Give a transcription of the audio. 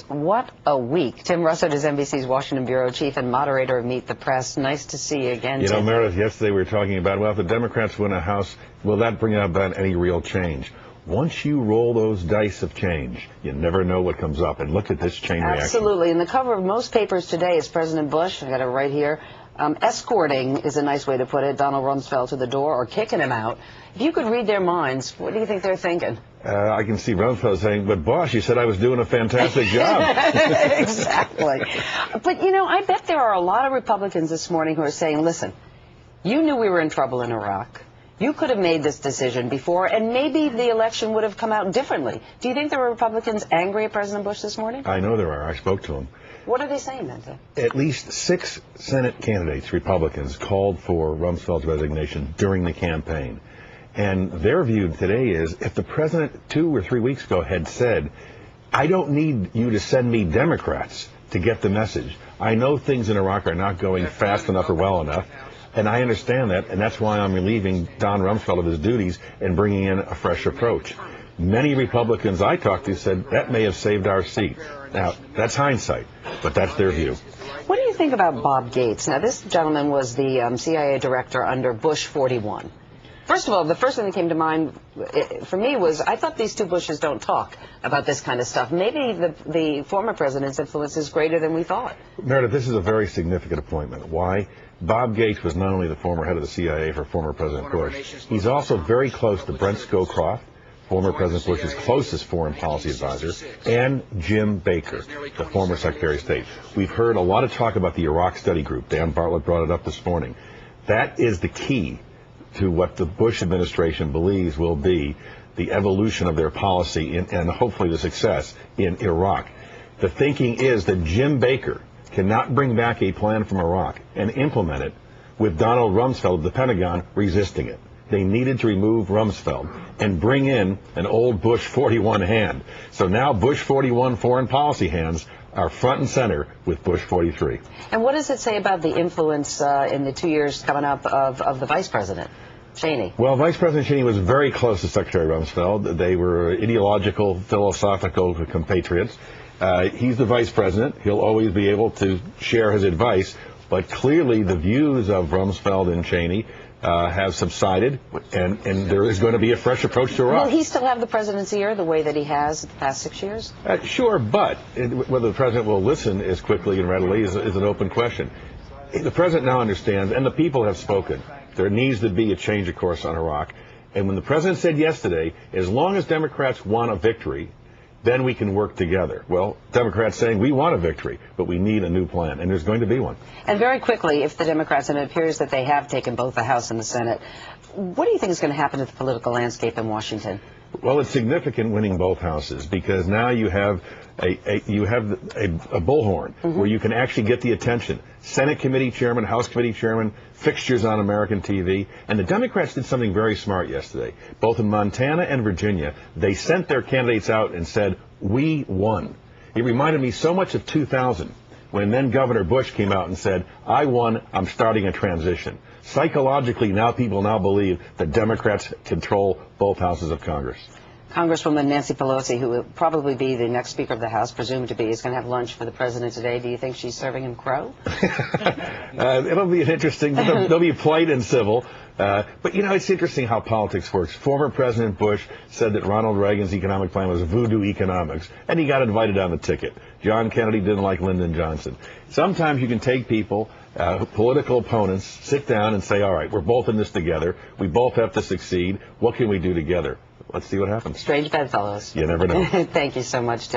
What a week. Tim Russert is NBC's Washington bureau chief and moderator of Meet the Press. Nice to see you again, You know, Tim. Meredith, yesterday we were talking about, well, if the Democrats win a House, will that bring about any real change? Once you roll those dice of change, you never know what comes up. And look at this chain reaction. Absolutely. And the cover of most papers today is President Bush. I got it right here. Escorting is a nice way to put it. Donald Rumsfeld to the door, or kicking him out. If you could read their minds, what do you think they're thinking? I can see Rumsfeld saying, but boss, you said I was doing a fantastic job. Exactly. But, you know, I bet there are a lot of Republicans this morning who are saying, listen, you knew we were in trouble in Iraq. You could have made this decision before, and maybe the election would have come out differently. Do you think there were Republicans angry at President Bush this morning? I know there are. I spoke to them. What are they saying then, Tim? At least 6 Senate candidates, Republicans, called for Rumsfeld's resignation during the campaign. And their view today is, if the president 2 or 3 weeks ago had said, I don't need you to send me Democrats to get the message. I know things in Iraq are not going fast enough or well enough, and I understand that, and that's why I'm relieving Don Rumsfeld of his duties and bringing in a fresh approach. Many Republicans I talked to said that may have saved our seat. Now, that's hindsight, but that's their view. What do you think about Bob Gates? Now, this gentleman was the CIA director under Bush 41. First of all, the first thing that came to mind for me was, I thought these two Bushes don't talk about this kind of stuff. Maybe the former president's influence is greater than we thought. Meredith, this is a very significant appointment. Why? Bob Gates was not only the former head of the CIA for former President Bush, he's also very close to Brent Scowcroft, former President Bush's closest foreign policy advisor, and Jim Baker, the former Secretary of State. We've heard a lot of talk about the Iraq Study Group. Dan Bartlett brought it up this morning. That is the key to what the Bush administration believes will be the evolution of their policy and hopefully the success in Iraq. The thinking is that Jim Baker cannot bring back a plan from Iraq and implement it with Donald Rumsfeld of the Pentagon resisting it. They needed to remove Rumsfeld and bring in an old Bush 41 hand. So now Bush 41 foreign policy hands are front and center with Bush 43. And what does it say about the influence in the 2 years coming up of the vice president, Cheney? Well, Vice President Cheney was very close to Secretary Rumsfeld. They were ideological, philosophical compatriots. He's the vice president. He'll always be able to share his advice. But clearly the views of Rumsfeld and Cheney have subsided, and there is going to be a fresh approach to Iraq. Will he still have the presidency here the way that he has the past 6 years? Sure, but whether the president will listen as quickly and readily is an open question. The president now understands, and the people have spoken, there needs to be a change of course on Iraq. And when the president said yesterday, as long as Democrats want a victory, then we can work together. Well, Democrats saying we want a victory, but we need a new plan, and there's going to be one. And very quickly, if the Democrats, and it appears that they have taken both the House and the Senate, what do you think is going to happen to the political landscape in Washington? Well, it's significant winning both houses, because now you have a bullhorn where you can actually get the attention. Senate committee chairman, House committee chairman, fixtures on American TV. And the Democrats did something very smart yesterday. Both in Montana and Virginia, they sent their candidates out and said, we won. It reminded me so much of 2000, when then Governor Bush came out and said, I won, I'm starting a transition. Psychologically, now people believe that Democrats control both houses of Congress. Congresswoman Nancy Pelosi, who will probably be the next Speaker of the House, presumed to be, is going to have lunch for the president today. Do you think she's serving him crow? It'll be interesting. They'll be polite and civil. But, you know, it's interesting how politics works. Former President Bush said that Ronald Reagan's economic plan was voodoo economics, and he got invited on the ticket. John Kennedy didn't like Lyndon Johnson. Sometimes you can take people, political opponents, sit down and say, all right, we're both in this together. We both have to succeed. What can we do together? Let's see what happens. Strange bedfellows. You never know. Thank you so much, Tim.